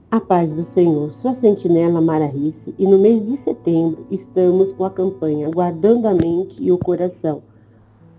A paz do Senhor, sou a sentinela Mara Risse e no mês de setembro estamos com a campanha Guardando a Mente e o Coração.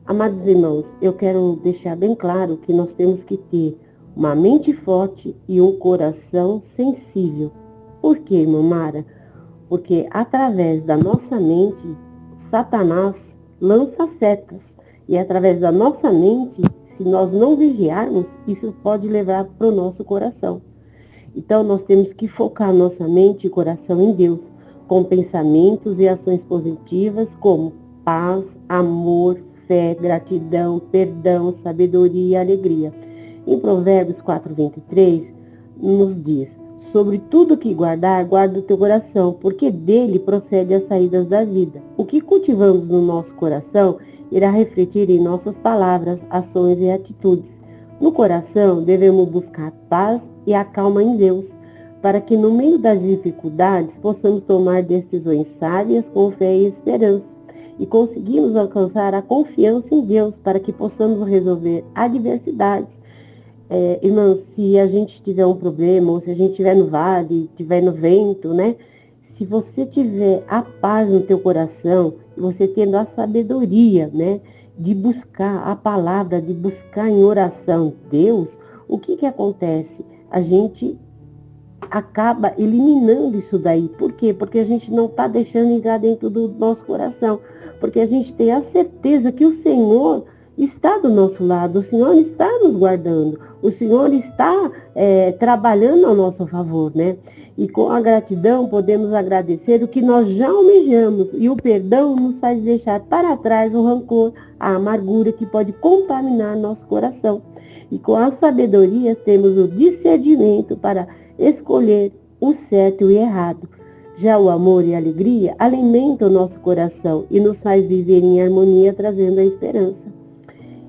Amados irmãos, eu quero deixar bem claro que nós temos que ter uma mente forte e um coração sensível. Por quê, irmã Mara? Porque através da nossa mente, Satanás lança setas. E através da nossa mente, se nós não vigiarmos, isso pode levar para o nosso coração. Então, nós temos que focar nossa mente e coração em Deus, com pensamentos e ações positivas como paz, amor, fé, gratidão, perdão, sabedoria e alegria. Em Provérbios 4:23, nos diz: sobre tudo que guardar, guarda o teu coração, porque dele procede as saídas da vida. O que cultivamos no nosso coração irá refletir em nossas palavras, ações e atitudes. No coração, devemos buscar paz e a calma em Deus, para que no meio das dificuldades possamos tomar decisões sábias com fé e esperança e conseguimos alcançar a confiança em Deus para que possamos resolver adversidades. Irmãos, se a gente tiver um problema, ou se a gente estiver no vale, estiver no vento, né? Se você tiver a paz no teu coração, e você tendo a sabedoria, né? De buscar a palavra, de buscar em oração Deus, o que acontece? A gente acaba eliminando isso daí. Por quê? Porque a gente não está deixando entrar dentro do nosso coração. Porque a gente tem a certeza que o Senhor está do nosso lado, o Senhor está nos guardando, o Senhor está trabalhando ao nosso favor, né? E com a gratidão podemos agradecer o que nós já almejamos, e o perdão nos faz deixar para trás o rancor, a amargura que pode contaminar nosso coração. E com a sabedoria temos o discernimento para escolher o certo e o errado. Já o amor e a alegria alimentam o nosso coração e nos faz viver em harmonia, trazendo a esperança.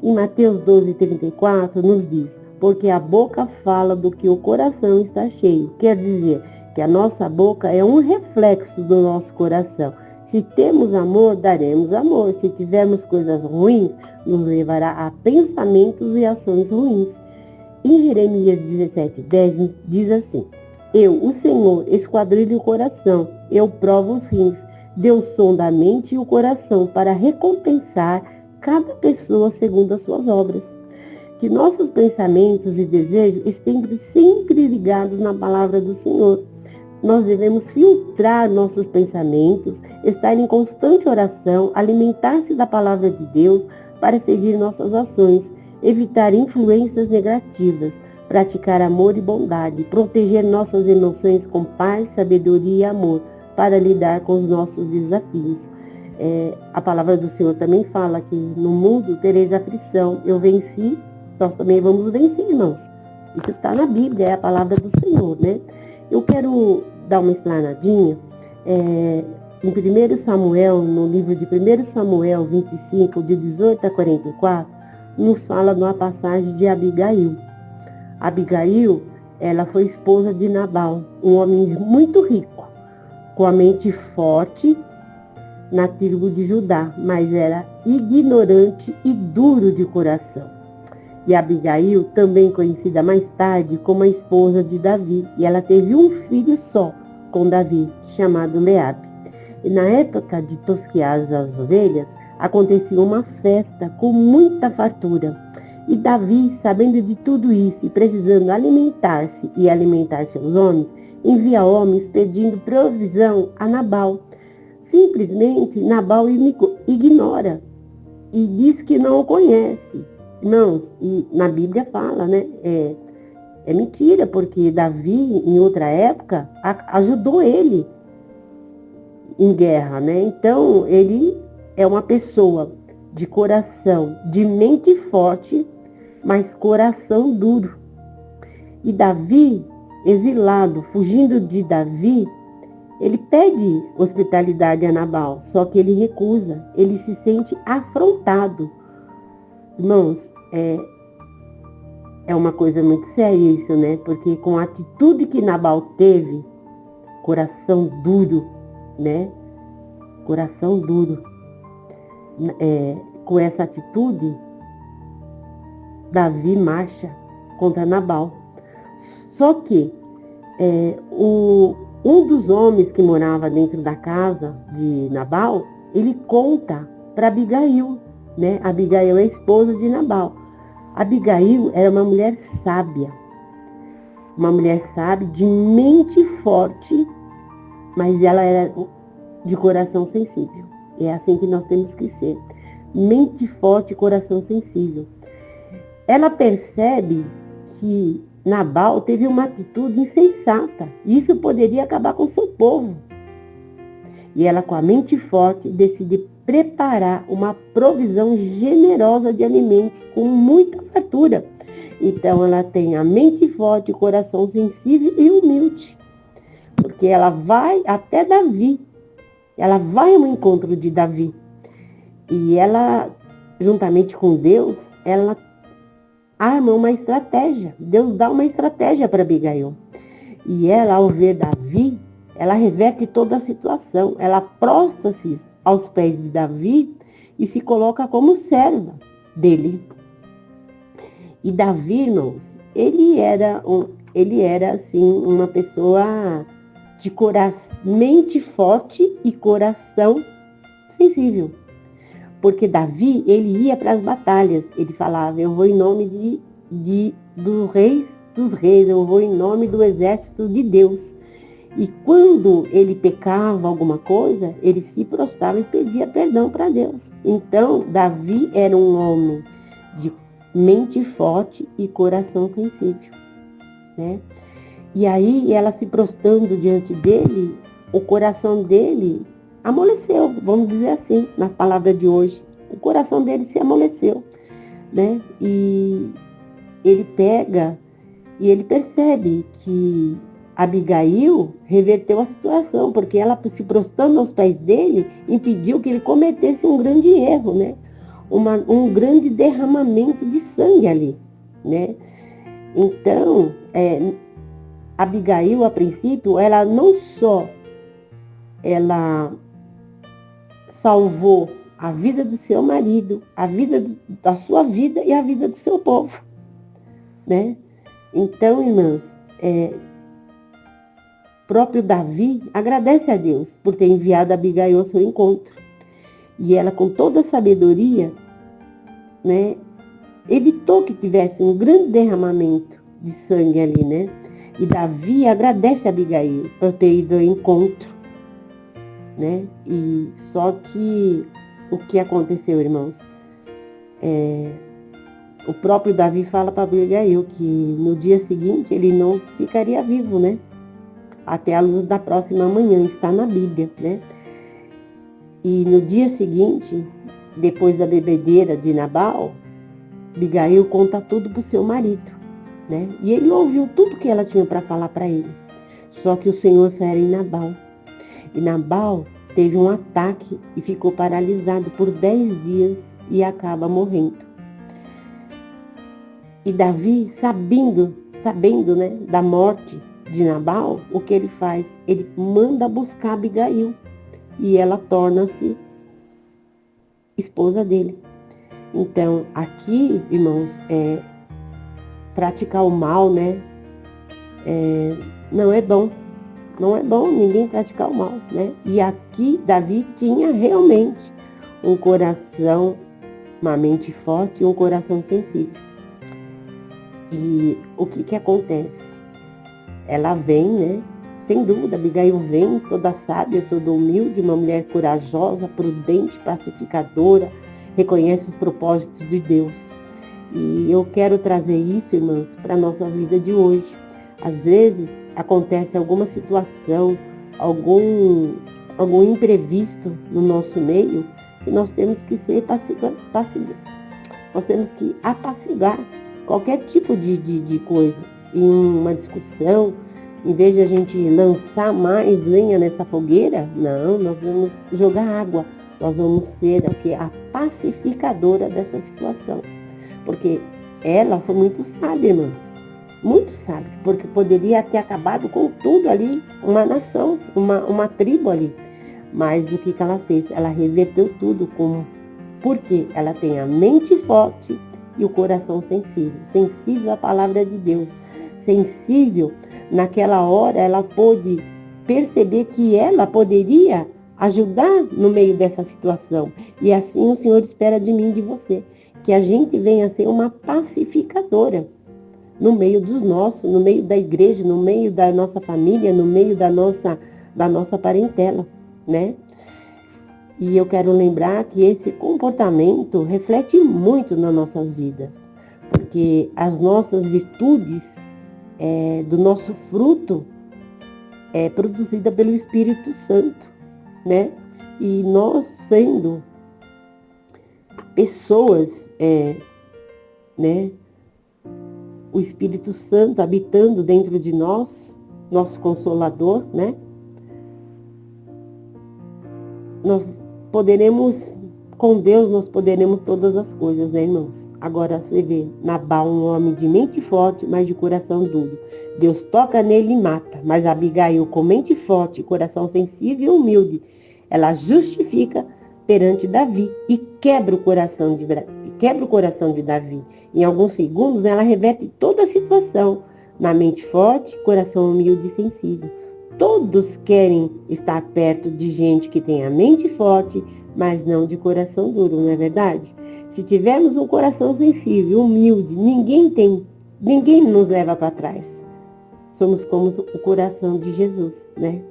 Em Mateus 12:34 nos diz: porque a boca fala do que o coração está cheio. Quer dizer que a nossa boca é um reflexo do nosso coração. Se temos amor, daremos amor. Se tivermos coisas ruins, nos levará a pensamentos e ações ruins. Em Jeremias 17:10 diz assim: eu, o Senhor, esquadrilho o coração, eu provo os rins, Deus sonda a mente e o coração para recompensar cada pessoa segundo as suas obras. Que nossos pensamentos e desejos estejam sempre ligados na palavra do Senhor. Nós devemos filtrar nossos pensamentos, estar em constante oração, alimentar-se da palavra de Deus para seguir nossas ações, evitar influências negativas, praticar amor e bondade, proteger nossas emoções com paz, sabedoria e amor para lidar com os nossos desafios. A palavra do Senhor também fala que no mundo tereis aflição. Eu venci, nós também vamos vencer, irmãos. Isso está na Bíblia, é a palavra do Senhor, né? Eu quero dar uma explanadinha. Em 1 Samuel, no livro de 1 Samuel 25, de 18 a 44, nos fala de uma passagem de Abigail. Abigail, ela foi esposa de Nabal, um homem muito rico, com a mente forte na tribo de Judá, mas era ignorante e duro de coração. E Abigail, também conhecida mais tarde como a esposa de Davi, e ela teve um filho só com Davi, chamado Leabe. E na época de tosquear as ovelhas, acontecia uma festa com muita fartura. E Davi, sabendo de tudo isso e precisando alimentar-se e alimentar seus homens, envia homens pedindo provisão a Nabal. Simplesmente Nabal ignora e diz que não o conhece. Irmãos, e na Bíblia fala, né? É mentira, porque Davi, em outra época, ajudou ele em guerra, né? Então, ele é uma pessoa de coração, de mente forte, mas coração duro. E Davi, exilado, fugindo de Davi, ele pede hospitalidade a Nabal, só que ele recusa, ele se sente afrontado. Irmãos, é uma coisa muito séria isso, né? Porque com a atitude que Nabal teve, coração duro, né? Coração duro. Com essa atitude, Davi marcha contra Nabal. Só que Um dos homens que morava dentro da casa de Nabal, ele conta para Abigail, né? Abigail é a esposa de Nabal. Abigail era uma mulher sábia, de mente forte, mas ela era de coração sensível. É assim que nós temos que ser. Mente forte e coração sensível. Ela percebe que Nabal teve uma atitude insensata. Isso poderia acabar com seu povo. E ela, com a mente forte, decide preparar uma provisão generosa de alimentos com muita fartura. Então, ela tem a mente forte, coração sensível e humilde. Porque ela vai até Davi. Ela vai ao encontro de Davi. E ela, juntamente com Deus, ela arma uma estratégia. Deus dá uma estratégia para Abigail. E ela, ao ver Davi, ela reverte toda a situação. Ela prostra-se aos pés de Davi e se coloca como serva dele. E Davi, irmãos, ele era assim, uma pessoa de mente forte e coração sensível. Porque Davi, ele ia para as batalhas. Ele falava, eu vou em nome dos reis, eu vou em nome do exército de Deus. E quando ele pecava alguma coisa, ele se prostrava e pedia perdão para Deus. Então, Davi era um homem de mente forte e coração sensível, né? E aí, ela se prostrando diante dele, o coração dele amoleceu, vamos dizer assim, nas palavras de hoje. O coração dele se amoleceu, né? E ele pega e ele percebe que Abigail reverteu a situação, porque ela, se prostrando aos pés dele, impediu que ele cometesse um grande erro, né? Um grande derramamento de sangue ali, né? Então, Abigail, a princípio, ela não só salvou a vida do seu marido, a vida da sua vida e a vida do seu povo, né? Então, irmãs, próprio Davi agradece a Deus por ter enviado Abigail ao seu encontro. E ela, com toda a sabedoria, né, evitou que tivesse um grande derramamento de sangue ali, né? E Davi agradece a Abigail por ter ido ao encontro, né? E só que o que aconteceu, irmãos? O próprio Davi fala para Abigail que no dia seguinte ele não ficaria vivo, né? Até a luz da próxima manhã, está na Bíblia, né? E no dia seguinte, depois da bebedeira de Nabal, Abigail conta tudo para o seu marido, né? E ele ouviu tudo que ela tinha para falar para ele. Só que o Senhor fere em Nabal. E Nabal teve um ataque e ficou paralisado por 10 dias e acaba morrendo. E Davi, sabendo, né, da morte de Nabal, o que ele faz? Ele manda buscar Abigail e ela torna-se esposa dele. Então, aqui, irmãos, praticar o mal, né, não é bom. Não é bom ninguém praticar o mal, né? E aqui, Davi tinha realmente um coração, uma mente forte e um coração sensível. E o que acontece? Ela vem, né? Sem dúvida, Abigail vem toda sábia, toda humilde, uma mulher corajosa, prudente, pacificadora, reconhece os propósitos de Deus. E eu quero trazer isso, irmãs, para a nossa vida de hoje. Às vezes, acontece alguma situação, algum imprevisto no nosso meio, que nós temos que ser nós temos que apaciguar qualquer tipo de coisa. Em uma discussão, em vez de a gente lançar mais lenha nessa fogueira, não, nós vamos jogar água, nós vamos ser a pacificadora dessa situação. Porque ela foi muito sábia, irmãs. Muito sábio, porque poderia ter acabado com tudo ali, uma nação, uma tribo ali. Mas o que ela fez? Ela reverteu tudo, porque ela tem a mente forte e o coração sensível à palavra de Deus, sensível naquela hora ela pôde perceber que ela poderia ajudar no meio dessa situação. E assim o Senhor espera de mim e de você, que a gente venha ser uma pacificadora no meio dos nossos, no meio da igreja, no meio da nossa família, no meio da nossa parentela, né? E eu quero lembrar que esse comportamento reflete muito nas nossas vidas, porque as nossas virtudes, do nosso fruto, é produzida pelo Espírito Santo, né? E nós sendo pessoas, né? O Espírito Santo habitando dentro de nós, nosso Consolador, né? Nós poderemos, com Deus, nós poderemos todas as coisas, né, irmãos? Agora você vê, Nabal, um homem de mente forte, mas de coração duro. Deus toca nele e mata, mas Abigail, com mente forte, coração sensível e humilde, ela justifica perante Davi e quebra o coração de Davi. Em alguns segundos, ela reverte toda a situação na mente forte, coração humilde e sensível. Todos querem estar perto de gente que tem a mente forte, mas não de coração duro, não é verdade? Se tivermos um coração sensível, humilde, ninguém nos leva para trás. Somos como o coração de Jesus, né?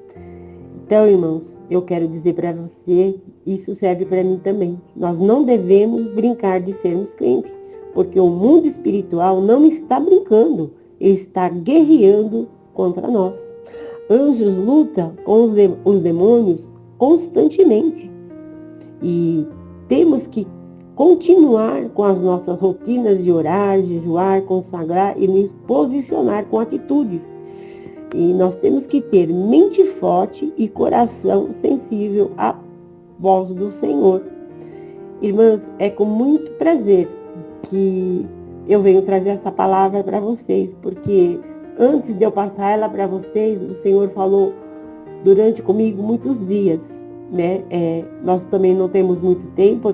Então, irmãos, eu quero dizer para você, isso serve para mim também. Nós não devemos brincar de sermos crentes, porque o mundo espiritual não está brincando, ele está guerreando contra nós. Anjos lutam com os demônios constantemente. E temos que continuar com as nossas rotinas de orar, jejuar, consagrar e nos posicionar com atitudes. E nós temos que ter mente forte e coração sensível à voz do Senhor. Irmãs, é com muito prazer que eu venho trazer essa palavra para vocês, porque antes de eu passar ela para vocês, o Senhor falou durante comigo muitos dias, né? Nós também não temos muito tempo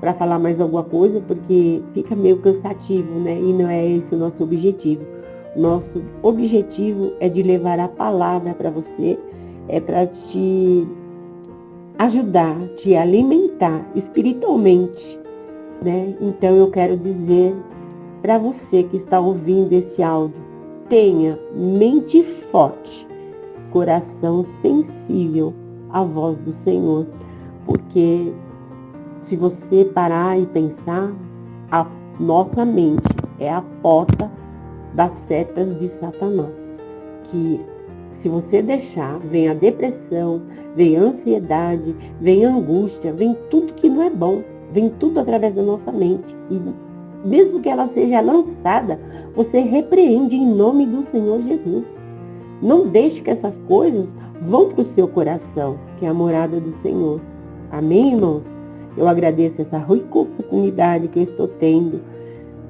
para falar mais alguma coisa, porque fica meio cansativo, né? E não é esse o nosso objetivo. Nosso objetivo é de levar a palavra para você, é para te ajudar, te alimentar espiritualmente, né? Então eu quero dizer para você que está ouvindo esse áudio, tenha mente forte, coração sensível à voz do Senhor, porque se você parar e pensar, a nossa mente é a porta das setas de Satanás, que se você deixar, vem a depressão, vem a ansiedade, vem a angústia, vem tudo que não é bom, vem tudo através da nossa mente. E mesmo que ela seja lançada, você repreende em nome do Senhor Jesus. Não deixe que essas coisas vão para o seu coração, que é a morada do Senhor. Amém, irmãos? Eu agradeço essa rica oportunidade que eu estou tendo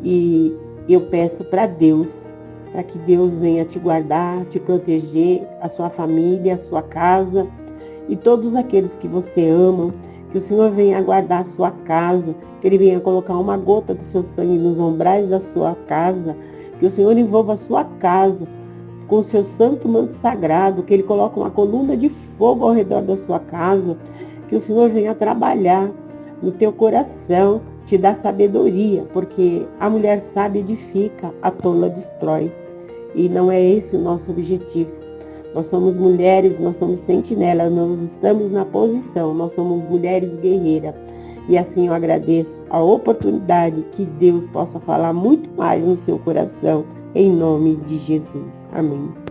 e eu peço para Deus, para que Deus venha te guardar, te proteger, a sua família, a sua casa e todos aqueles que você ama, que o Senhor venha guardar a sua casa, que Ele venha colocar uma gota do seu sangue nos umbrais da sua casa, que o Senhor envolva a sua casa com o seu santo manto sagrado, que Ele coloque uma coluna de fogo ao redor da sua casa, que o Senhor venha trabalhar no teu coração, te dá sabedoria, porque a mulher sábia edifica, a tola destrói. E não é esse o nosso objetivo. Nós somos mulheres, nós somos sentinelas, nós estamos na posição, nós somos mulheres guerreiras. E assim eu agradeço a oportunidade que Deus possa falar muito mais no seu coração, em nome de Jesus. Amém.